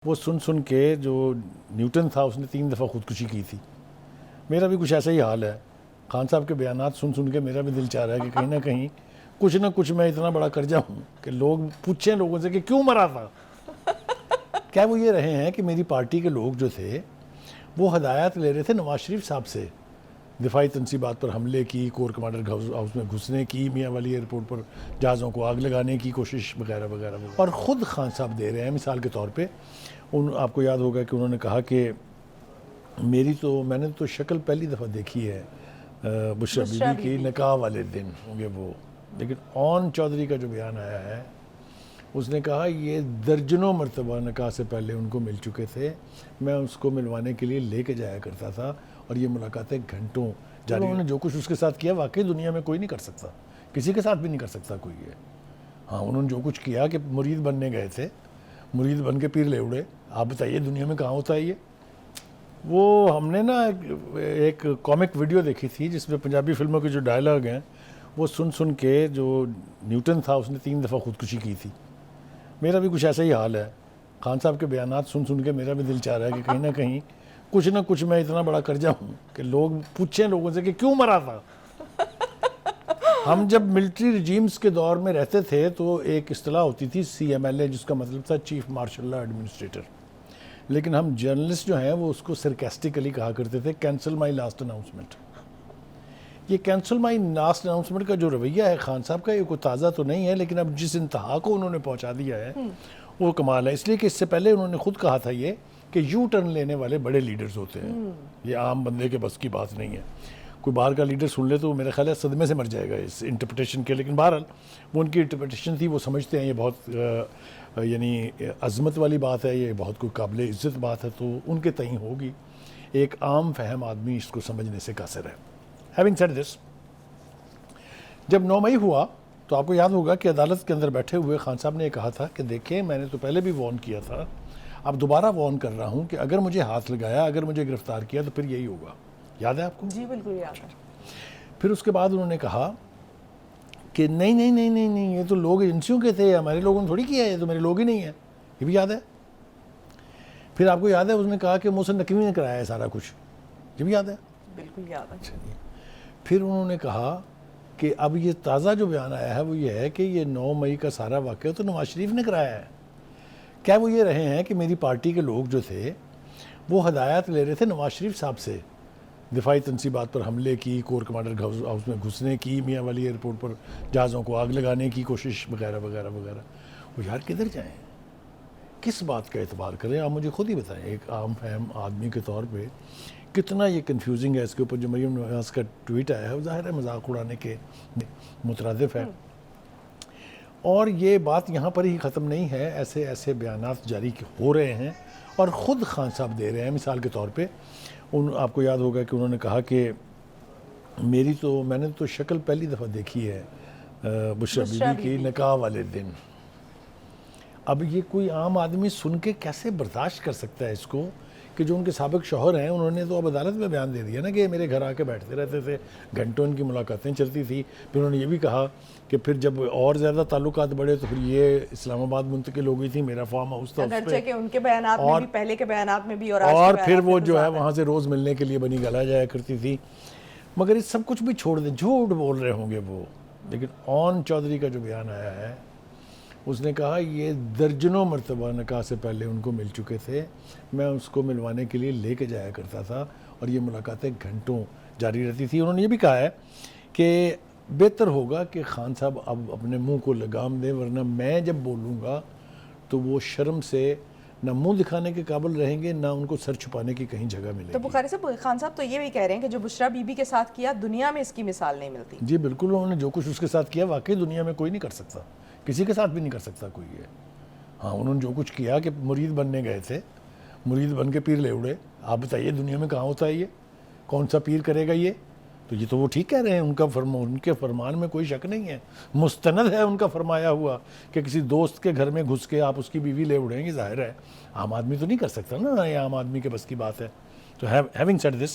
وہ سن کے جو نیوٹن تھا اس نے 3 دفعہ خودکشی کی تھی. میرا بھی کچھ ایسا ہی حال ہے. خان صاحب کے بیانات سن کے میرا بھی دل چاہ رہا ہے کہ کہیں نہ کہیں کچھ نہ کچھ میں اتنا بڑا کر جاؤں کہ لوگ پوچھیں لوگوں سے کہ کیوں مرا تھا. کیا وہ یہ رہے ہیں کہ میری پارٹی کے لوگ جو تھے وہ ہدایات لے رہے تھے نواز شریف صاحب سے دفاعی تنصیبات پر حملے کی, کور کمانڈر ہاؤس میں گھسنے کی, میاں والی ایئرپورٹ پر جہازوں کو آگ لگانے کی کوشش وغیرہ وغیرہ. اور خود خان صاحب دے رہے ہیں مثال کے طور پہ. آپ کو یاد ہوگا کہ انہوں نے کہا کہ میں نے تو شکل پہلی دفعہ دیکھی ہے بشرا بی بی کی نکاح والے دن ہوں گے وہ. لیکن اون چودھری کا جو بیان آیا ہے اس نے کہا یہ درجنوں مرتبہ نکاح سے پہلے ان کو مل چکے تھے, میں اس کو ملوانے کے لیے لے کے جایا کرتا تھا اور یہ ملاقاتیں گھنٹوں جاری. انہوں نے جو کچھ اس کے ساتھ کیا واقعی دنیا میں کوئی نہیں کر سکتا, کسی کے ساتھ بھی نہیں کر سکتا کوئی یہ. ہاں انہوں نے جو کچھ کیا کہ مرید بننے گئے تھے, مرید بن کے پیر لے اڑے. آپ بتائیے دنیا میں کہاں ہوتا ہے یہ. وہ ہم نے نا ایک کامک ویڈیو دیکھی تھی جس میں پنجابی فلموں کے جو ڈائلاگ ہیں وہ سن کے جو نیوٹن تھا اس نے 3 دفعہ خودکشی کی تھی. میرا بھی کچھ ایسا ہی حال ہے. خان صاحب کے بیانات سن کے میرا بھی دل چاہ رہا ہے کہ کہیں نہ کہیں کچھ نہ کچھ میں اتنا بڑا کر جاؤں کہ لوگ پوچھیں لوگوں سے کہ کیوں مرا تھا. ہم جب ملٹری رجیمز کے دور میں رہتے تھے تو ایک اصطلاح ہوتی تھی CMLA جس کا مطلب تھا چیف مارشل لا ایڈمنسٹریٹر. لیکن ہم جرنلسٹ جو ہیں وہ اس کو سرکیسٹیکلی کہا کرتے تھے کینسل مائی لاسٹ اناؤنسمنٹ. یہ کینسل مائی لاسٹ اناؤنسمنٹ کا جو رویہ ہے خان صاحب کا یہ کوئی تازہ تو نہیں ہے, لیکن اب جس انتہا کو انہوں نے پہنچا دیا ہے وہ کمال ہے. اس لیے کہ اس سے پہلے انہوں نے خود کہا تھا یہ کہ یو ٹرن لینے والے بڑے لیڈرز ہوتے ہیں, یہ عام بندے کے بس کی بات نہیں ہے. کوئی باہر کا لیڈر سن لے تو وہ میرے خیال ہے صدمے سے مر جائے گا اس انٹرپریٹیشن کے. لیکن بہرحال وہ ان کی انٹرپریٹیشن تھی, وہ سمجھتے ہیں یہ بہت یعنی عظمت والی بات ہے, یہ بہت کوئی قابل عزت بات ہے, تو ان کے تئیں ہوگی. ایک عام فہم آدمی اس کو سمجھنے سے قاصر ہے. ہیونگ سیڈ دس, جب 9 مئی ہوا تو آپ کو یاد ہوگا کہ عدالت کے اندر بیٹھے ہوئے خان صاحب نے یہ کہا تھا کہ دیکھیں میں نے تو پہلے بھی وارن کیا تھا, اب دوبارہ وارن کر رہا ہوں کہ اگر مجھے ہاتھ لگایا, اگر مجھے گرفتار کیا تو پھر یہی ہوگا. یاد ہے آپ کو؟ جی بالکل یاد ہے. پھر اس کے بعد انہوں نے کہا کہ نہیں یہ تو لوگ ایجنسیوں کے تھے, ہمارے لوگوں نے تھوڑی کیا ہے, یہ تو میرے لوگ ہی نہیں ہیں. یہ بھی یاد ہے. پھر آپ کو یاد ہے اس نے کہا کہ محسن نقوی نے کرایا ہے سارا کچھ. یہ بھی یاد ہے. بالکل یاد ہے. پھر انہوں نے کہا کہ اب یہ تازہ جو بیان آیا ہے وہ یہ ہے کہ یہ 9 مئی کا سارا واقعہ تو نواز شریف نے کرایا ہے. کیا وہ یہ رہے ہیں کہ میری پارٹی کے لوگ جو تھے وہ ہدایات لے رہے تھے نواز شریف صاحب سے دفاعی تنصیبات پر حملے کی, کور کمانڈر ہاؤس میں گھسنے کی, میاں والی ایئرپورٹ پر جہازوں کو آگ لگانے کی کوشش وغیرہ وغیرہ وغیرہ. وہ یار کدھر جائیں, کس بات کا اعتبار کریں؟ آپ مجھے خود ہی بتائیں ایک عام فہم آدمی کے طور پہ کتنا یہ کنفیوزنگ ہے. اس کے اوپر جو مریم نواز کا ٹویٹ آیا ہے وہ ظاہر ہے مذاق اڑانے کے مترادف ہے. اور یہ بات یہاں پر ہی ختم نہیں ہے, ایسے بیانات جاری ہو رہے ہیں اور خود خان صاحب دے رہے ہیں. مثال کے طور پہ آپ کو یاد ہوگا کہ انہوں نے کہا کہ میں نے تو شکل پہلی دفعہ دیکھی ہے بشرا بی بی کی نکاح والے دن. اب یہ کوئی عام آدمی سن کے کیسے برداشت کر سکتا ہے اس کو کہ جو ان کے سابق شوہر ہیں انہوں نے تو اب عدالت میں بیان دے دیا نا کہ میرے گھر آ کے بیٹھتے رہتے تھے, گھنٹوں ان کی ملاقاتیں چلتی تھی. پھر انہوں نے یہ بھی کہا کہ پھر جب اور زیادہ تعلقات بڑھے تو پھر یہ اسلام آباد منتقل ہو گئی تھی, میرا فارم ہاؤس تھا اس پہ, اگرچہ کہ ان کے بیانات میں بھی, پہلے کے بیانات میں بھی اور پھر وہ جو ہے وہاں سے روز ملنے کے لیے بنی گلا جایا کرتی تھی. مگر اس سب کچھ بھی چھوڑ دیں, جھوٹ بول رہے ہوں گے وہ. لیکن اون چودھری کا جو بیان آیا ہے اس نے کہا یہ درجنوں مرتبہ نکاح سے پہلے ان کو مل چکے تھے, میں اس کو ملوانے کے لیے لے کے جایا کرتا تھا اور یہ ملاقاتیں گھنٹوں جاری رہتی تھی. انہوں نے یہ بھی کہا ہے کہ بہتر ہوگا کہ خان صاحب اب اپنے منہ کو لگام دیں, ورنہ میں جب بولوں گا تو وہ شرم سے نہ منہ دکھانے کے قابل رہیں گے, نہ ان کو سر چھپانے کی کہیں جگہ ملے گی. تو بخاری صاحب, خان صاحب تو یہ بھی کہہ رہے ہیں کہ جو بشرا بی بی کے ساتھ کیا دنیا میں اس کی مثال نہیں ملتی. جی بالکل, انہوں نے جو کچھ اس کے ساتھ کیا واقعی دنیا میں کوئی نہیں کر سکتا, کسی کے ساتھ بھی نہیں کر سکتا کوئی یہ. ہاں انہوں نے جو کچھ کیا کہ مرید بننے گئے تھے, مرید بن کے پیر لے اڑے. آپ بتائیے دنیا میں کہاں ہوتا ہے یہ, کون سا پیر کرے گا یہ؟ تو یہ تو وہ ٹھیک کہہ رہے ہیں, ان کے فرمان میں کوئی شک نہیں ہے, مستند ہے ان کا فرمایا ہوا کہ کسی دوست کے گھر میں گھس کے آپ اس کی بیوی لے اڑیں گے. ظاہر ہے عام آدمی تو نہیں کر سکتا نا, یہ عام آدمی کے بس کی بات ہے. تو ہیونگ سیڈ دس